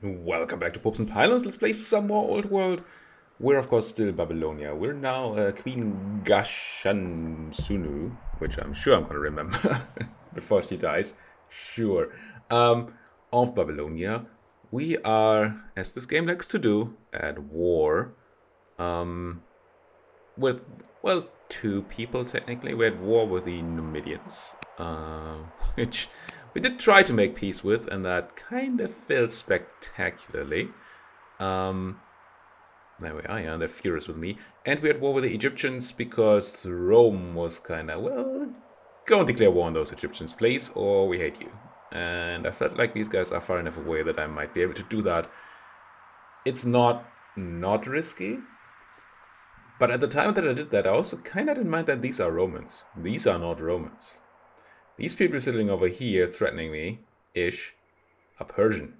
Welcome back to Popes and Pylons. Let's play some more Old World. We're, of course, still Babylonia. We're now Queen Gashansunu, which I'm sure I'm going to remember before she dies. Sure. Of Babylonia. We are, as this game likes to do, at war um, with, well, two people technically. We're at war with the Numidians, which we did try to make peace with, and that kind of failed spectacularly. Um, there we are, yeah, they're furious with me. And we're at war with the Egyptians because Rome was kind of, well, go and declare war on those Egyptians, please, or we hate you. And I felt like these guys are far enough away that I might be able to do that. It's not risky, but at the time that I did that, I also kind of didn't mind that these are Romans. These are not Romans. These people sitting over here threatening me, ish, are Persian.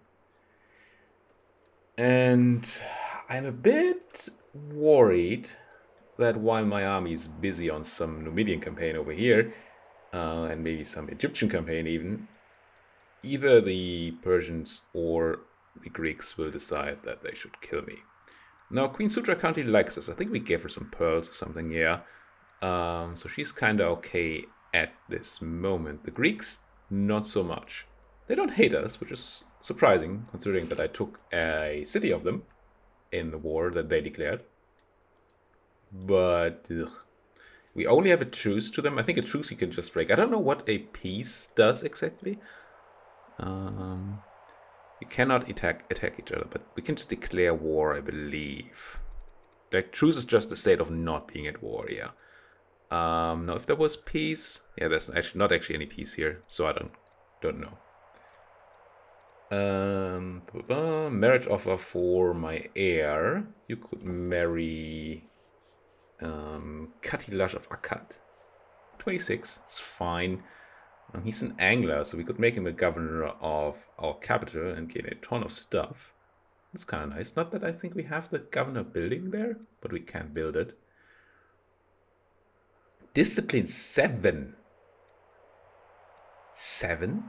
And I'm a bit worried that while my army is busy on some Numidian campaign over here, and maybe some Egyptian campaign even, either the Persians or the Greeks will decide that they should kill me. Now, Queen Sutra currently likes us. I think we gave her some pearls or something, yeah. So she's kind of okay at this moment. The Greeks, not so much. They don't hate us, which is surprising, considering that I took a city of them in the war that they declared. But we only have a truce to them. I think a truce you can just break. I don't know what a peace does exactly. We cannot attack each other, but we can just declare war, I believe. Like, truce is just a state of not being at war, yeah. Now if there was peace, yeah, there's actually not actually any peace here, so I don't know. Marriage offer for my heir. You could marry Katilash of Akkad. 26, it's fine. He's an angler, so we could make him a governor of our capital and gain a ton of stuff. That's kind of nice. Not that I think we have the governor building there, but we can build it. Discipline 7. 7?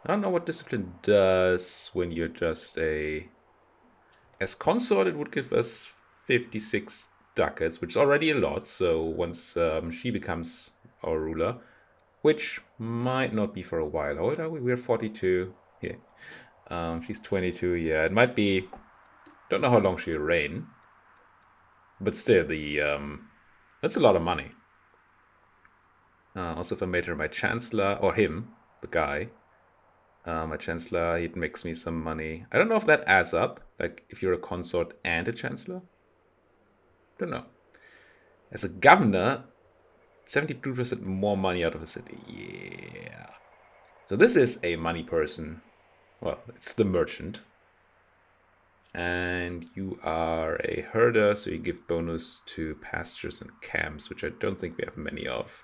I don't know what discipline does when you're just a... As consort, it would give us 56 ducats, which is already a lot. So once she becomes our ruler, which might not be for a while. How old are we? We're 42. Yeah. She's 22. Yeah, it might be... Don't know how long she'll reign. But still, that's a lot of money. Also, if I made her my chancellor, or him, the guy, my chancellor, he'd mix me some money. I don't know if that adds up, like if you're a consort and a chancellor. Don't know. As a governor, 72% more money out of a city. Yeah. So this is a money person. Well, it's the merchant. And you are a herder, so you give bonus to pastures and camps, which I don't think we have many of.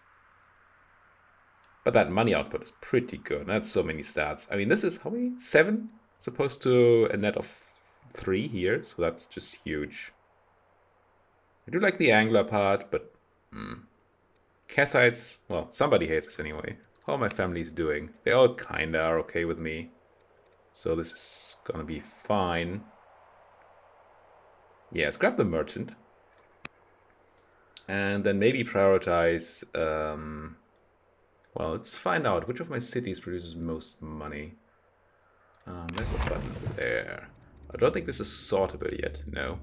But that money output is pretty good. That's so many stats. I mean, this is how many? 7? As opposed to a net of 3 here, so that's just huge. I do like the angler part, but Kassites, well, somebody hates us anyway. How are my families doing? They all kinda are okay with me. So this is gonna be fine. Yeah, let's grab the merchant. And then maybe prioritize... well, let's find out which of my cities produces most money. There's a button there. I don't think this is sortable yet, no.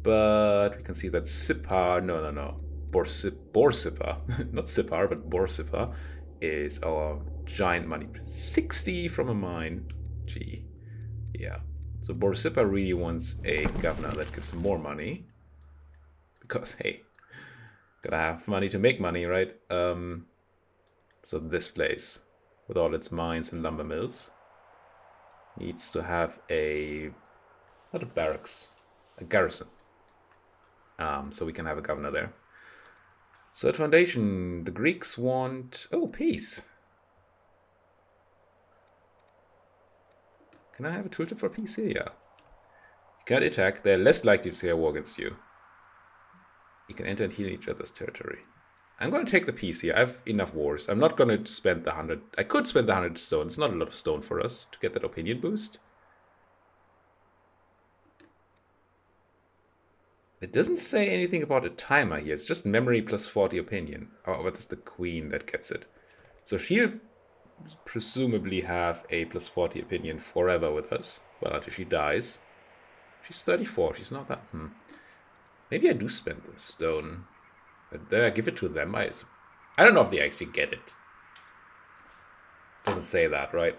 But we can see that Sipar, no. Borsippa, not Sipar, but Borsippa is our giant money. 60 from a mine. Gee, yeah. So Borsippa really wants a governor that gives him more money. Because, hey, gotta have money to make money, right? So this place, with all its mines and lumber mills, needs to have not a barracks, a garrison. So we can have a governor there. So at foundation, the Greeks want... Oh, peace. Can I have a tooltip for peace here? Yeah. You can't attack. They're less likely to declare war against you. You can enter and heal each other's territory. I'm going to take the peace here. I have enough wars. I'm not going to spend the 100... I could spend the 100 stone. It's not a lot of stone for us to get that opinion boost. It doesn't say anything about a timer here. It's just memory plus 40 opinion. Oh, but it's the queen that gets it. So she'll presumably have a plus 40 opinion forever with us. Well, until she dies. She's 34. She's not that... Maybe I do spend the stone. But then I give it to them. I don't know if they actually get it. Doesn't say that, right?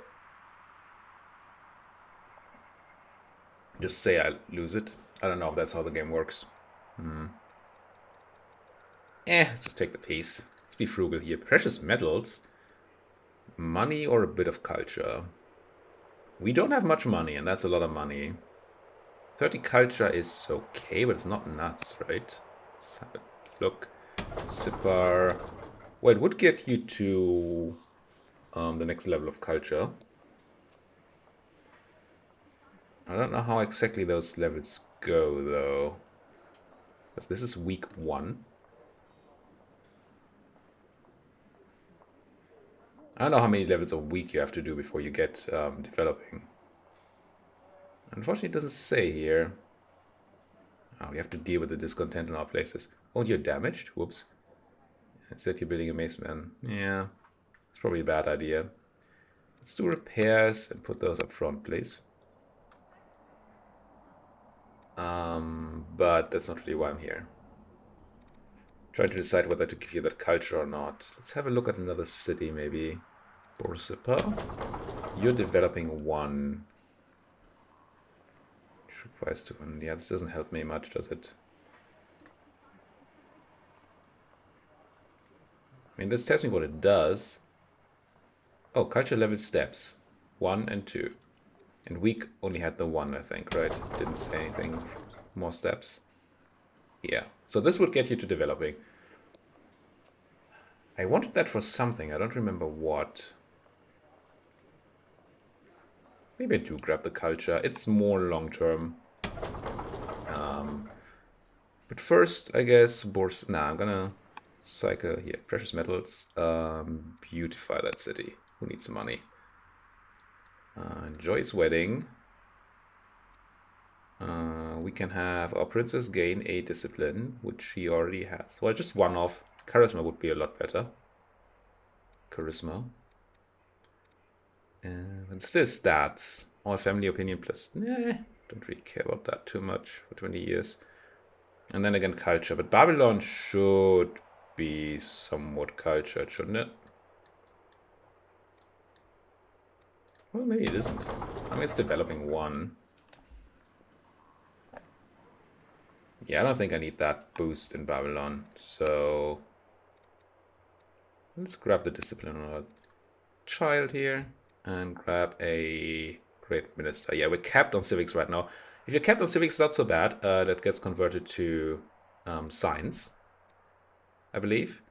Just say I lose it. I don't know if that's how the game works. Let's just take the piece. Let's be frugal here. Precious metals. Money or a bit of culture. We don't have much money, and that's a lot of money. 30 culture is okay, but it's not nuts, right? Let's have a look. Sipar. Well, it would get you to the next level of culture. I don't know how exactly those levels go, though. Because this is week 1. I don't know how many levels a week you have to do before you get developing. Unfortunately, it doesn't say here. Oh, we have to deal with the discontent in our places. Oh, you're damaged? Whoops. Instead, you're building a mace man. Yeah, it's probably a bad idea. Let's do repairs and put those up front, please. But that's not really why I'm here. Trying to decide whether to give you that culture or not. Let's have a look at another city, maybe. Borsippa. You're developing 1. Requires 2. Yeah, this doesn't help me much, does it? I mean, this tells me what it does. Oh, culture level steps. 1 and 2. And week only had the 1, I think, right? Didn't say anything. More steps. Yeah. So this would get you to developing. I wanted that for something. I don't remember what. Maybe I do grab the culture. It's more long-term. But first, I guess, I'm gonna cycle here. Precious metals. Beautify that city. Who needs money? Joy's wedding. We can have our princess gain a discipline, which she already has. Well, just one off. Charisma would be a lot better. Charisma. And still stats. All family opinion plus. Nah, don't really care about that too much for 20 years. And then again, culture. But Babylon should be somewhat cultured, shouldn't it? Well, maybe it isn't. I mean, it's developing 1. Yeah, I don't think I need that boost in Babylon. So let's grab the discipline on our child here and grab a great minister. Yeah, we're capped on civics right now. If you're capped on civics, it's not so bad. That gets converted to science, I believe.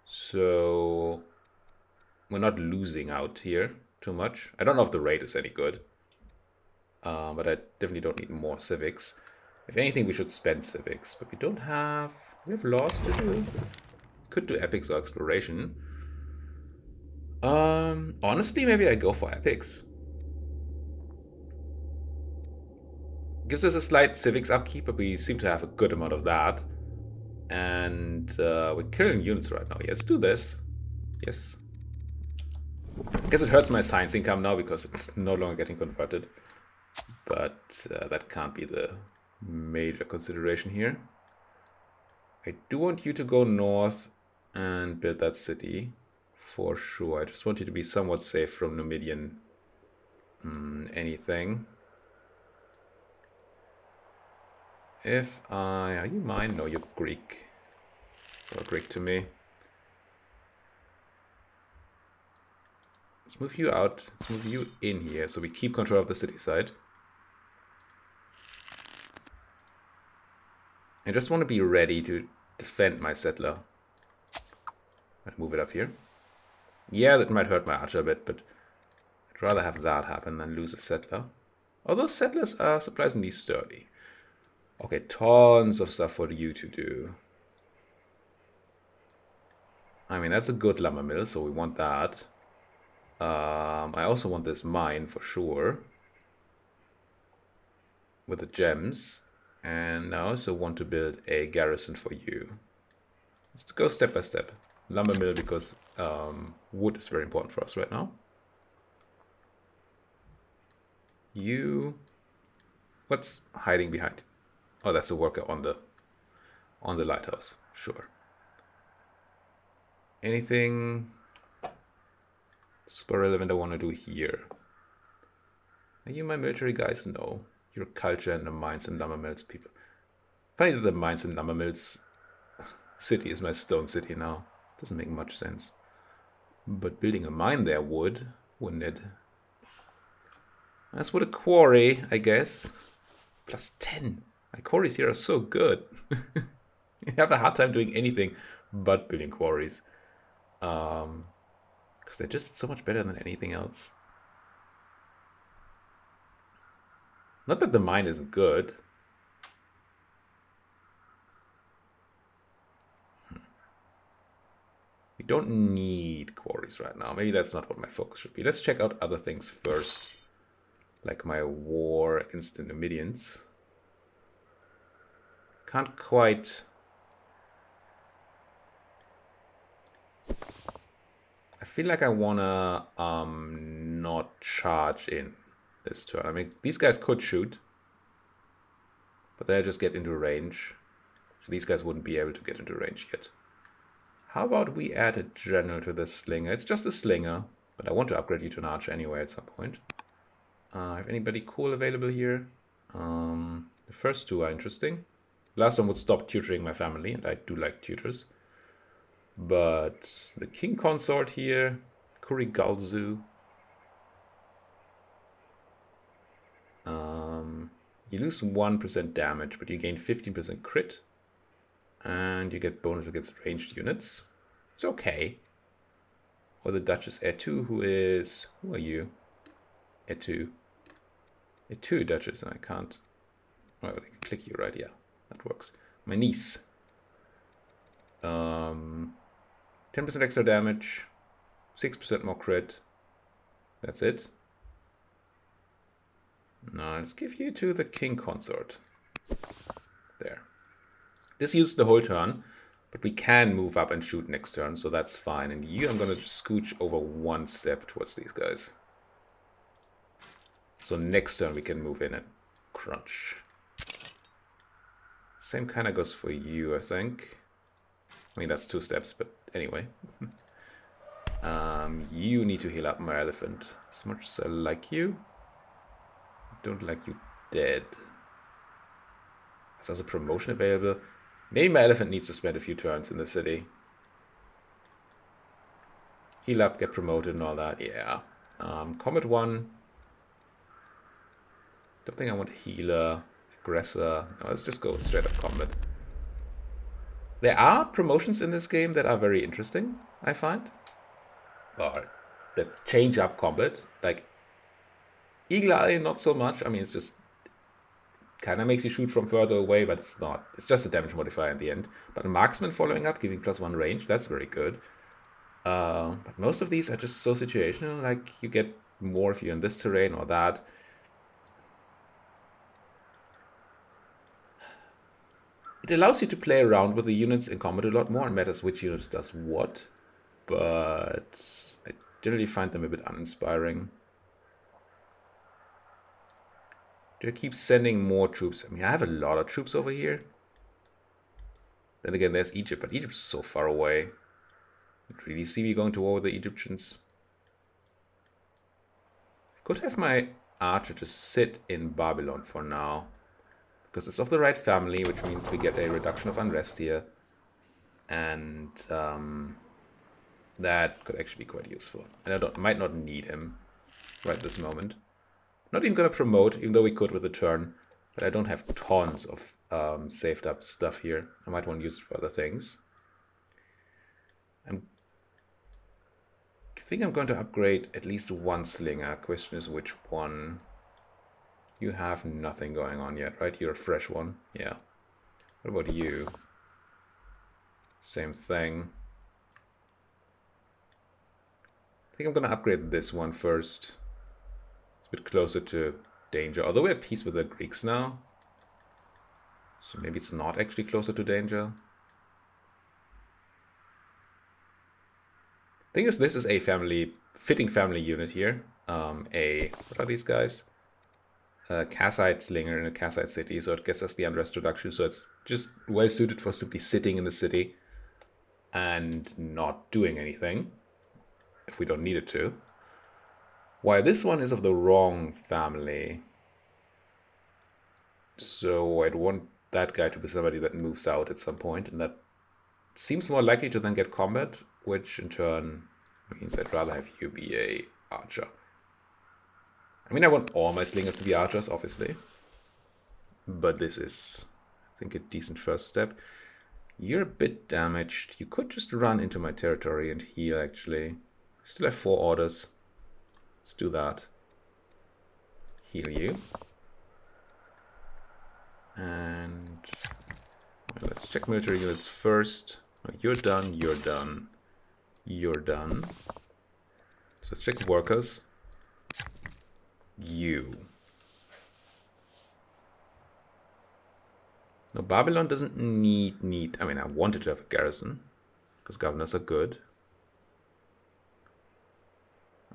So we're not losing out here too much. I don't know if the rate is any good. But I definitely don't need more civics. If anything, we should spend civics. But we don't have... We have laws to do. Could do epics or exploration. Honestly, maybe I go for epics. Gives us a slight civics upkeep, but we seem to have a good amount of that. And we're killing units right now. Yes, do this. Yes. I guess it hurts my science income now because it's no longer getting converted. But that can't be the major consideration here. I do want you to go north and build that city for sure. I just want you to be somewhat safe from Numidian anything. If I... Are you mine? No, you're Greek. It's all Greek to me. Let's move you out. Let's move you in here so we keep control of the city side. I just want to be ready to defend my settler. I'll move it up here. Yeah, that might hurt my archer a bit, but I'd rather have that happen than lose a settler. Although settlers are surprisingly sturdy. Okay, tons of stuff for you to do. I mean, that's a good lumber mill, so we want that. I also want this mine for sure. With the gems. And I also want to build a garrison for you. Let's go step by step. Lumber mill, because wood is very important for us right now. You... What's hiding behind? Oh, that's a worker on the lighthouse. Sure. Anything super relevant I want to do here? Are you my military guys? No. You're culture and the mines and lumber mills people. Funny that the mines and lumber mills city is my stone city now. Doesn't make much sense. But building a mine there would, wouldn't it? As would a quarry, I guess. Plus 10. My quarries here are so good. I have a hard time doing anything but building quarries. Because they're just so much better than anything else. Not that the mine isn't good. We don't need quarries right now. Maybe that's not what my focus should be. Let's check out other things first. Like my war against the Numidians. Can't quite... I feel like I wanna not charge in this turn. I mean, these guys could shoot, but they'll just get into range. These guys wouldn't be able to get into range yet. How about we add a general to this slinger? It's just a slinger, but I want to upgrade you to an archer anyway at some point. Have anybody cool available here? The first two are interesting. The last one would stop tutoring my family, and I do like tutors. But the king consort here, Kurigalzu. You lose 1% damage, but you gain 15% crit. And you get bonus against ranged units. It's okay. Or the Duchess Etu, who are you? Etu. Etu Duchess, I can't. Oh, I can click you, right? Yeah, that works. My niece. 10% extra damage, 6% more crit. That's it. Now let's give you to the king consort. There. This used the whole turn, but we can move up and shoot next turn, so that's fine. And you, I'm gonna just scooch over one step towards these guys. So next turn we can move in and crunch. Same kind of goes for you, I think. I mean, that's 2 steps, but anyway. You need to heal up my elephant. As much as I like you, I don't like you dead. There's also promotion available. Maybe my elephant needs to spend a few turns in the city. Heal up, get promoted and all that, yeah. Combat 1. Don't think I want healer, aggressor. No, let's just go straight up combat. There are promotions in this game that are very interesting, I find. Or that change up combat. Like, Eagle Eye, not so much. I mean, it's just kind of makes you shoot from further away, but it's not. It's just a damage modifier in the end. But Marksman following up, giving +1 range, that's very good. But most of these are just so situational. Like, you get more if you're in this terrain or that. It allows you to play around with the units in combat a lot more and matters which unit does what. But I generally find them a bit uninspiring. Do I keep sending more troops? I mean, I have a lot of troops over here. Then again, there's Egypt, but Egypt's so far away. I don't really see me going to war with the Egyptians. I could have my archer just sit in Babylon for now. Because it's of the right family, which means we get a reduction of unrest here. And that could actually be quite useful. And I might not need him right this moment. Not even going to promote, even though we could with a turn. But I don't have tons of saved up stuff here. I might want to use it for other things. I think I'm going to upgrade at least one slinger. Question is which one. You have nothing going on yet, right? You're a fresh one. Yeah. What about you? Same thing. I think I'm going to upgrade this one first. It's a bit closer to danger. Although we're at peace with the Greeks now. So maybe it's not actually closer to danger. Thing is, this is a fitting family unit here. What are these guys? Kassite Slinger in a Kassite city, so it gets us the unrest reduction, so it's just well suited for simply sitting in the city and not doing anything if we don't need it to. Why this one is of the wrong family. So I'd want that guy to be somebody that moves out at some point, and that seems more likely to then get combat, which in turn means I'd rather have you be a archer. I mean, I want all my slingers to be archers, obviously. But this is, I think, a decent first step. You're a bit damaged. You could just run into my territory and heal, actually. Still have 4 orders. Let's do that. Heal you. And well, let's check military units first. Oh, you're done, you're done, you're done. So let's check workers. You. No, Babylon doesn't need. I mean, I wanted to have a garrison because governors are good.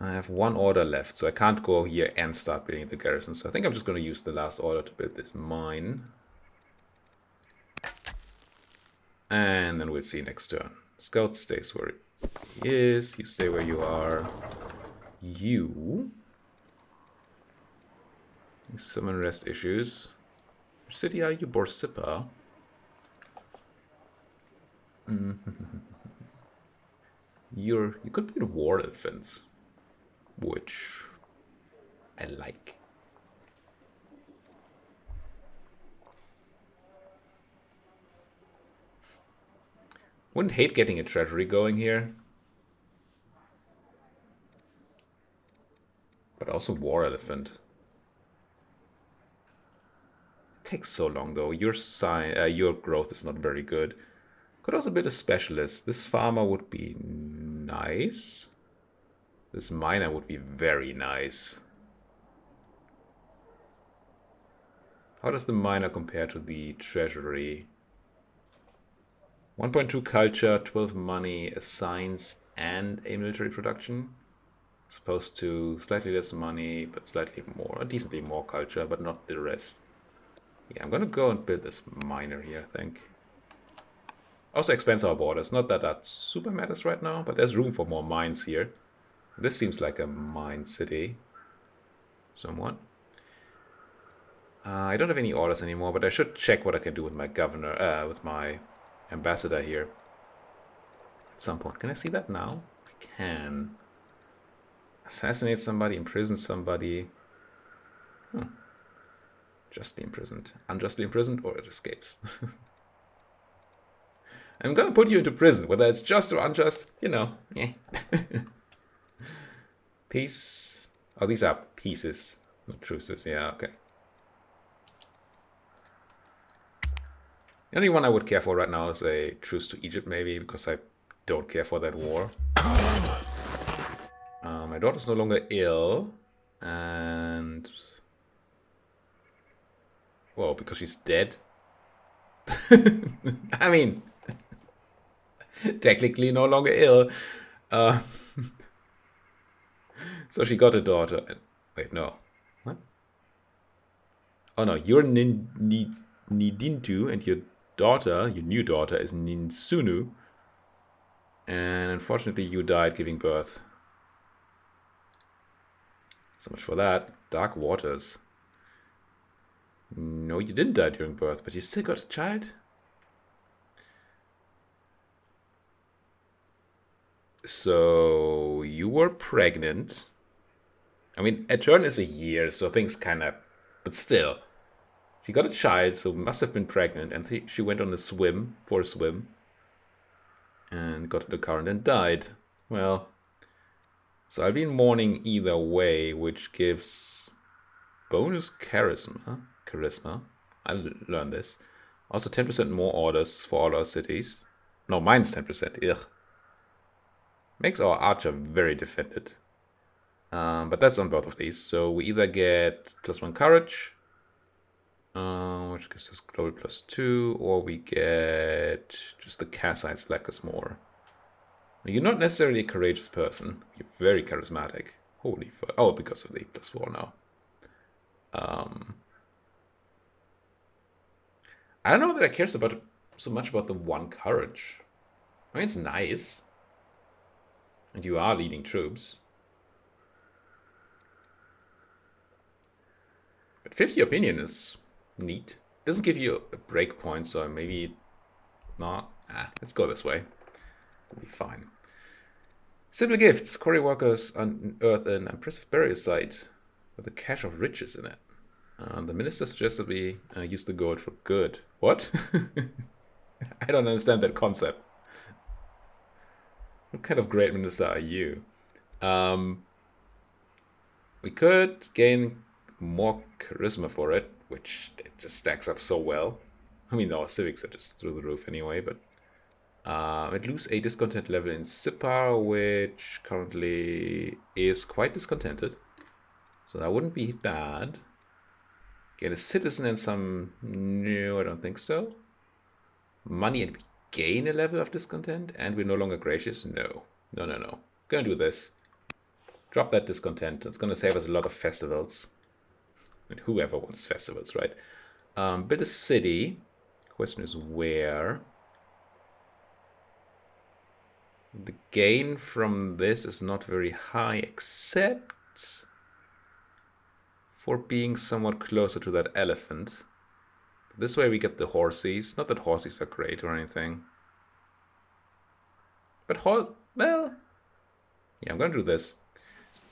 I have 1 order left, so I can't go here and start building the garrison. So I think I'm just going to use the last order to build this mine. And then we'll see next turn. Scout stays where he is. You stay where you are. You. Some unrest issues. Which city are you? Borsippa? You could be the war elephants, which I like. Wouldn't hate getting a treasury going here. But also war elephant. It takes so long though. Your growth is not very good. Could also build a specialist. This farmer would be nice. This miner would be very nice. How does the miner compare to the treasury? 1.2 culture, 12 money, a science, and a military production. As opposed to slightly less money, but slightly more, decently more culture, but not the rest. Yeah, I'm gonna go and build this miner here, I think. Also expands our borders. Not that that super matters right now, but there's room for more mines here. This seems like a mine city. Somewhat. I don't have any orders anymore, but I should check what I can do with my governor, with my ambassador here. At some point. Can I see that now? I can. Assassinate somebody, imprison somebody. Justly imprisoned. Unjustly imprisoned, or it escapes. I'm gonna put you into prison, whether it's just or unjust, you know. Yeah. Peace. Oh, these are pieces, not truces. Yeah, okay. The only one I would care for right now is a truce to Egypt, maybe, because I don't care for that war. My daughter's no longer ill, and... well, because she's dead. I mean, technically no longer ill. So she got a daughter. Wait, no. What? Oh no, you're Nidintu, and your daughter, your new daughter, is Ninsunu. And unfortunately, you died giving birth. So much for that. Dark Waters. No, you didn't die during birth, but you still got a child? So, you were pregnant. I mean, a turn is a year, so things kind of... but still. She got a child, so must have been pregnant, and she went on a swim, for a swim. And got in the car and then died. Well, so I'll be in mourning either way, which gives bonus charisma. I'll learn this. Also 10% more orders for all our cities. No, mine's 10%. Ugh. Makes our archer very defended. But that's on both of these. So we either get +1 courage, Which gives us global +2, or we get just the Kassite like us more. You're not necessarily a courageous person. You're very charismatic. Holy fuck. Oh, because of the +4 now. I don't know that I care so much about the 1 courage. I mean, it's nice. And you are leading troops. But 50 opinion is neat. It doesn't give you a breakpoint, so maybe not. Let's go this way. It'll be fine. Simple gifts. Quarry workers unearth an impressive burial site with a cache of riches in it. The minister suggested we use the gold for good. What? I don't understand that concept. What kind of great minister are you? We could gain more charisma for it, which it just stacks up so well. I mean, our civics are just through the roof anyway, but it lose a discontent level in Sipar, which currently is quite discontented. So that wouldn't be bad. Gain a citizen and some... No, I don't think so. Money and we gain a level of discontent, and we're no longer gracious? No. No. Gonna do this. Drop that discontent. It's gonna save us a lot of festivals. And whoever wants festivals, right? Build a city. Question is where? The gain from this is not very high, except for being somewhat closer to that elephant. This way we get the horses. Not that horses are great or anything. But well, yeah, I'm gonna do this.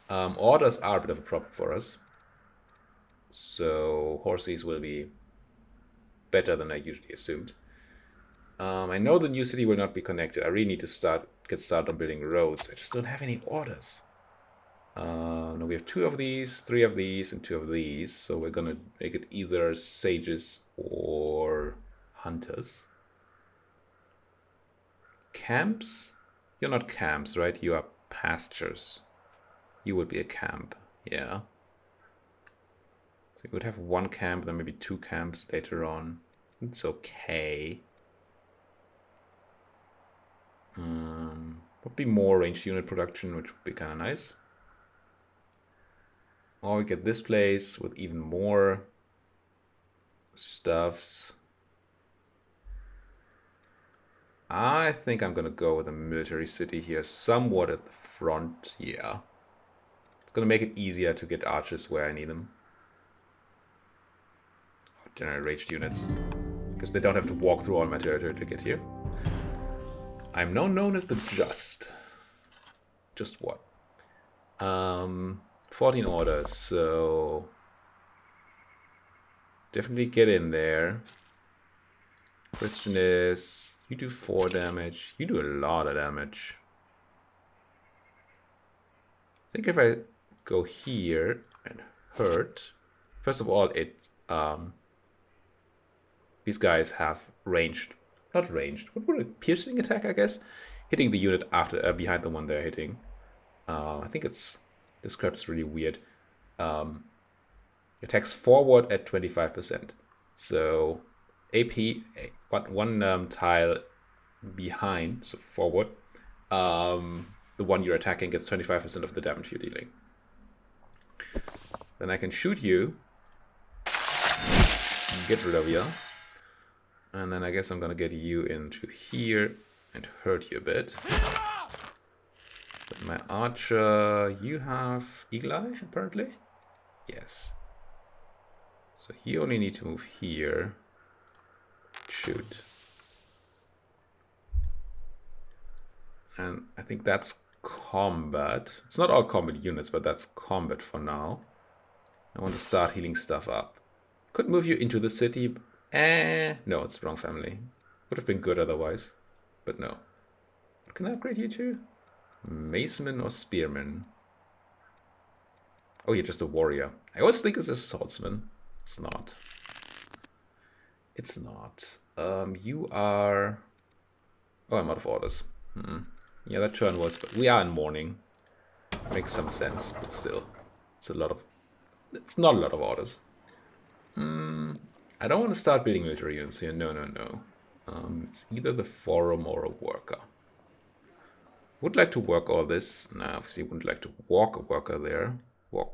Orders are a bit of a problem for us. So horses will be better than I usually assumed. I know the new city will not be connected. I really need to get started on building roads. I just don't have any orders. No, we have 2 of these, 3 of these, and 2 of these. So we're gonna make it either sages or hunters. Camps? You're not camps, right? You are pastures. You would be a camp, yeah. So you would have 1 camp, then maybe 2 camps later on. It's okay. Would be more ranged unit production, which would be kind of nice. Or we get this place with even more stuffs. I think I'm gonna go with a military city here, somewhat at the front. Yeah, it's gonna make it easier to get archers where I need them. Generate ranged units, because they don't have to walk through all my territory to get here. I'm now known as the Just. Just what? 14 orders, so definitely get in there. Question is, you do 4 damage. You do a lot of damage. I think if I go here and hurt, first of all, these guys have ranged, not ranged. What would it? Piercing attack, I guess, hitting the unit after behind the one they're hitting. I think it's described as really weird. Attacks forward at 25%. So AP one tile behind, so forward. The one you're attacking gets 25% of the damage you're dealing. Then I can shoot you, get rid of you, and then I guess I'm gonna get you into here and hurt you a bit. But my archer, you have Eagle Eye, apparently? Yes. So you only need to move here. Shoot. And I think that's combat. It's not all combat units, but that's combat for now. I want to start healing stuff up. Could move you into the city. No, it's wrong family. Would have been good otherwise, but no. What can I upgrade you to? Maceman or Spearman? Oh, you're just a warrior. I always think it's a swordsman. It's not. It's not. You are... Oh, I'm out of orders. Yeah, that turn was... But we are in mourning. Makes some sense, but still. It's a lot of... It's not a lot of orders. I don't want to start building military units here. No. It's either the forum or a worker. Would like to work all this. No, obviously wouldn't like to walk a worker there. Walk.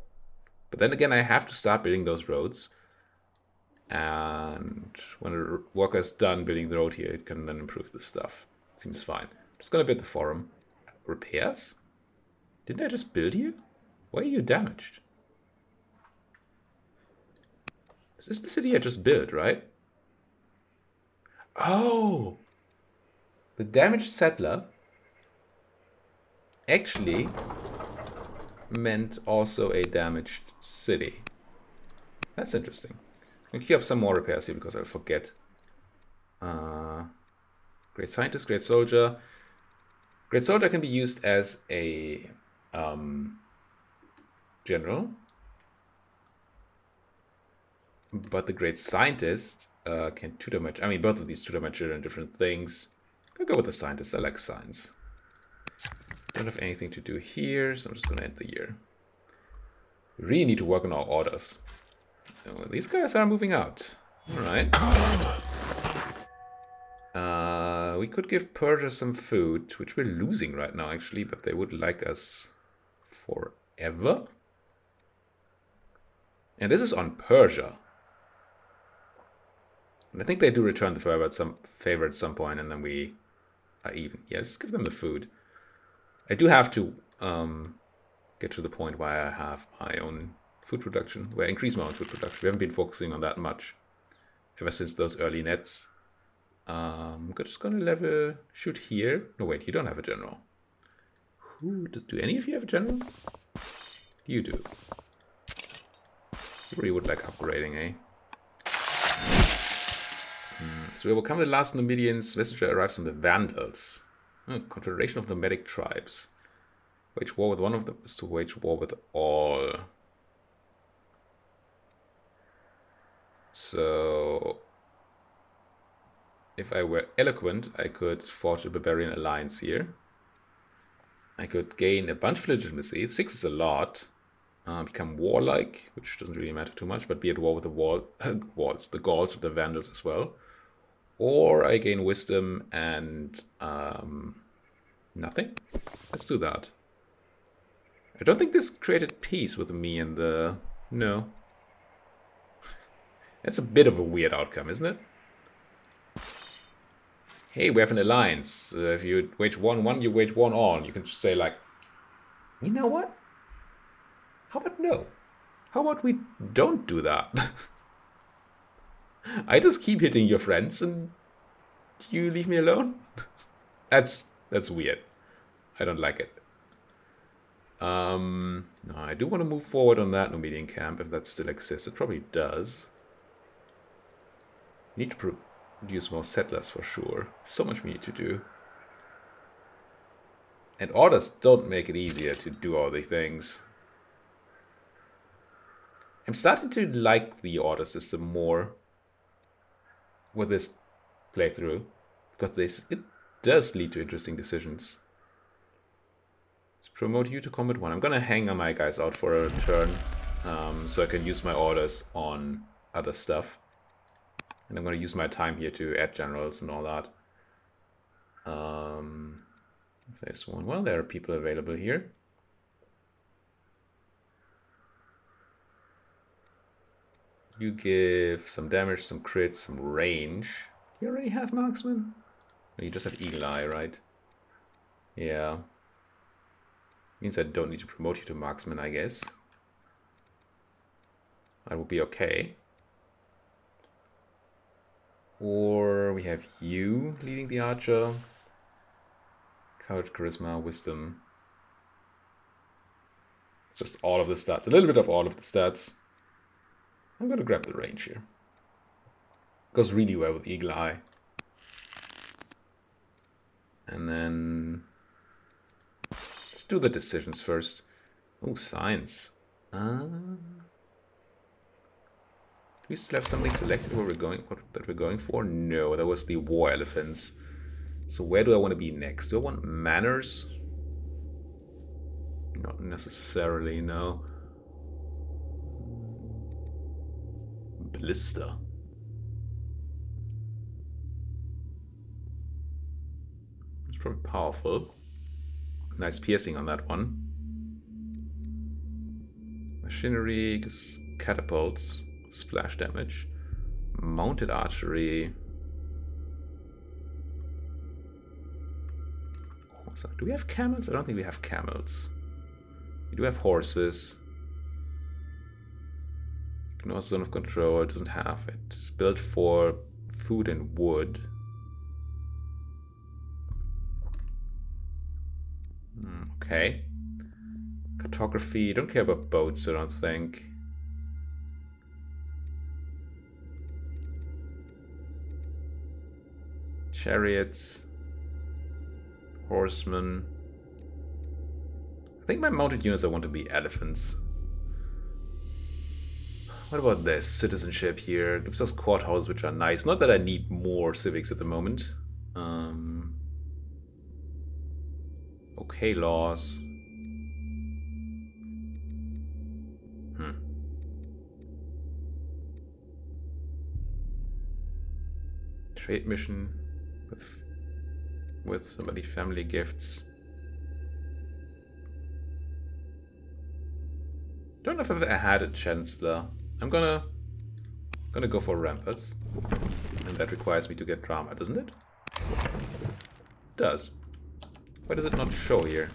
But then again, I have to start building those roads. And when a worker is done building the road here, it can then improve the stuff. Seems fine. Just gonna build the forum. Repairs? Didn't I just build here? Why are you damaged? This is the city I just built, right? Oh! The damaged settler actually meant also a damaged city. That's interesting. I'll queue up some more repairs here because I'll forget. Great scientist, great soldier. Great soldier can be used as a general. But the great scientist can tutor my... I mean, both of these tutor my children different things. I'll go with the scientist. I like science. Don't have anything to do here, so I'm just going to end the year. We really need to work on our orders. Oh, these guys are moving out. Alright. We could give Persia some food, which we're losing right now, actually, but they would like us forever. And this is on Persia. And I think they do return the favor at some point, and then we are even. Yes, give them the food. I do have to get to the point where I have my own food production, where I increase my own food production. We haven't been focusing on that much ever since those early nets. I'm just gonna shoot here. No, wait, you don't have a general. Do any of you have a general? You do. You really would like upgrading, eh? So we overcome the last Numidians. Messenger arrives from the Vandals. Confederation of nomadic tribes. Wage war with one of them is to wage war with all. So, if I were eloquent, I could forge a barbarian alliance here. I could gain a bunch of legitimacy. 6 is a lot. Become warlike, which doesn't really matter too much, but be at war with the the Gauls or the Vandals as well. Or I gain wisdom and nothing. Let's do that. I don't think this created peace with me and the... No. That's a bit of a weird outcome, isn't it? Hey, we have an alliance. If you wage 1-1, you wage 1 all. You can just say like, you know what? How about no? How about we don't do that? I just keep hitting your friends and you leave me alone? That's weird. I don't like it. No, I do want to move forward on that Numidian camp if that still exists. It probably does. Need to produce more settlers for sure. So much we need to do. And orders don't make it easier to do all the things. I'm starting to like the order system more with this playthrough, because it does lead to interesting decisions. Let's promote you to combat 1. I'm gonna hang on my guys out for a turn, so I can use my orders on other stuff. And I'm gonna use my time here to add generals and all that. There's one. Well, there are people available here. You give some damage, some crits, some range. You already have marksman? No, you just have eagle eye, right? Yeah. Means I don't need to promote you to marksman, I guess. That would be okay. Or we have you leading the archer. Courage, charisma, wisdom. Just all of the stats. A little bit of all of the stats. I'm gonna grab the range here. Goes really well with eagle eye. And then let's do the decisions first. Oh, science. Do we still have something selected where that we're going for? No, that was the war elephants. So where do I want to be next? Do I want manners? Not necessarily, no. Ballista. It's probably powerful. Nice piercing on that one. Machinery gives catapults, splash damage. Mounted archery. Do we have camels? I don't think we have camels. We do have horses. Ignore zone of control. It doesn't have it. It's built for food and wood. Okay. Cartography. Don't care about boats, I don't think. Chariots. Horsemen. I think my mounted units I want to be elephants. What about this? Citizenship here. Gives us courthouses, which are nice. Not that I need more civics at the moment. Okay, laws. Trade mission with somebody, family gifts. Don't know if I've ever had a chancellor. I'm gonna go for ramparts, and that requires me to get drama, doesn't it? It does. Why does it not show here?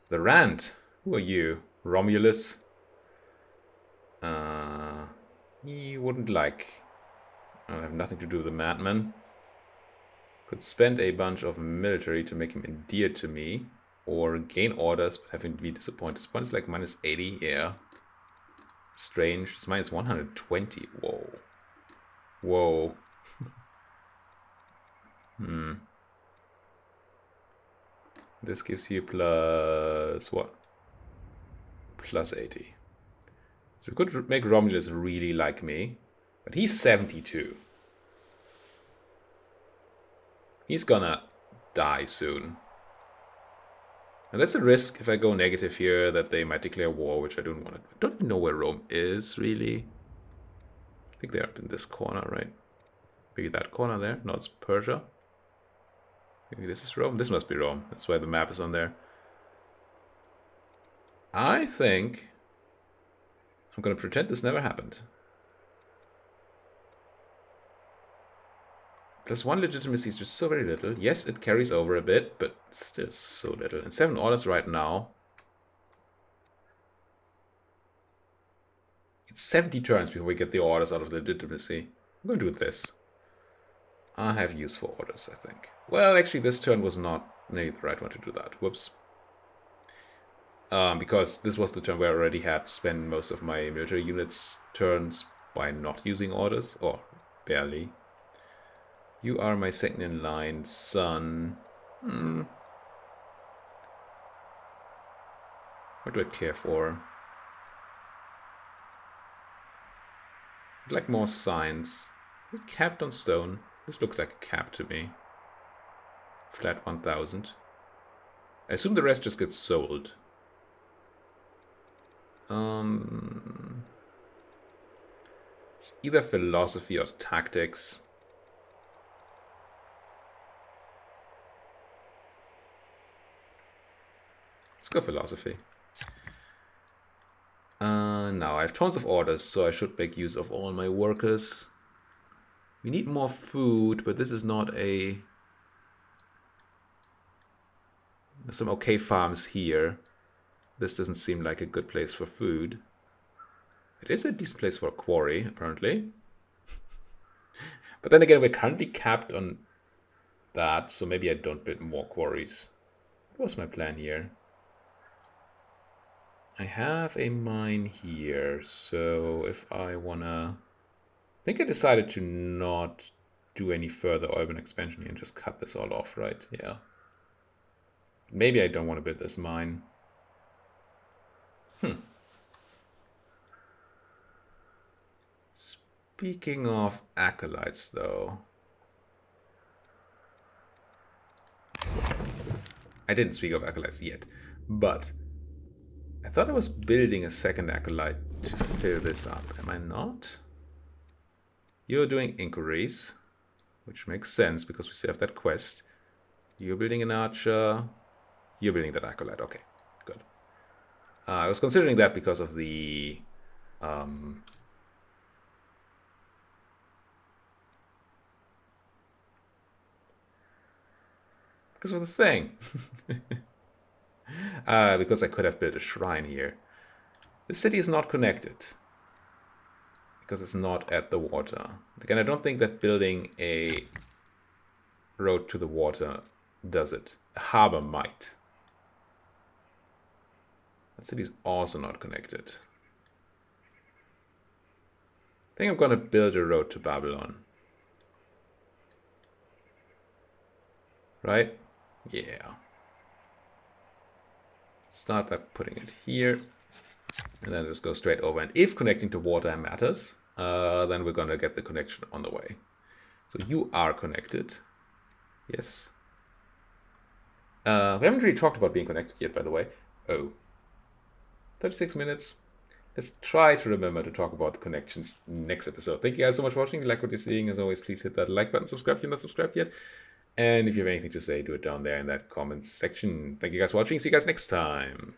The Rand. Who are you? Romulus? He wouldn't like. I have nothing to do with the madman. Could spend a bunch of military to make him endeared to me. Or gain orders, but having to be disappointed. This one is like minus 80, yeah. Strange. It's minus 120. Whoa. Whoa. This gives you plus what? Plus 80. So we could make Romulus really like me. But he's 72. He's gonna die soon. And that's a risk if I go negative here that they might declare war, which I don't want to. I don't even know where Rome is, really. I think they're up in this corner, right? Maybe that corner there. No, it's Persia. Maybe this is Rome. This must be Rome. That's why the map is on there. I think I'm going to pretend this never happened. +1 legitimacy is just so very little. Yes, it carries over a bit, but still so little. And 7 orders right now. It's 70 turns before we get the orders out of the legitimacy. I'm going to do this. I have use for orders, I think. Well, actually, this turn was not maybe the right one to do that. Whoops. Because this was the turn where I already had spent most of my military units' turns by not using orders, or barely. You are my second in line, son. What do I care for? I'd like more signs. Capped on stone. This looks like a cap to me. Flat 1000. I assume the rest just gets sold. It's either philosophy or tactics. Let's go philosophy. Now I have tons of orders, so I should make use of all my workers. We need more food, but this is not a... There's some okay farms here. This doesn't seem like a good place for food. It is a decent place for a quarry, apparently. But then again, we're currently capped on that, so maybe I don't build more quarries. What was my plan here? I have a mine here, so if I wanna... I think I decided to not do any further urban expansion here and just cut this all off, right? Yeah. Maybe I don't want to build this mine. Speaking of acolytes, though. I didn't speak of acolytes yet, but I thought I was building a second acolyte to fill this up. Am I not? You're doing inquiries. which makes sense because we still have that quest. You're building an archer. You're building that acolyte. Okay, good. I was considering that because of the... because of the thing. Because I could have built a shrine here. The city is not connected. Because it's not at the water. Again, I don't think that building a road to the water does it. A harbor might. That city is also not connected. I think I'm going to build a road to Babylon. Right? Yeah. Start by putting it here. And then just go straight over. And if connecting to water matters, then we're going to get the connection on the way. So you are connected. Yes. We haven't really talked about being connected yet, by the way. Oh. 36 minutes. Let's try to remember to talk about the connections next episode. Thank you guys so much for watching. If you like what you're seeing, as always, please hit that like button, subscribe if you're not subscribed yet. And if you have anything to say, do it down there in that comments section. Thank you guys for watching. See you guys next time.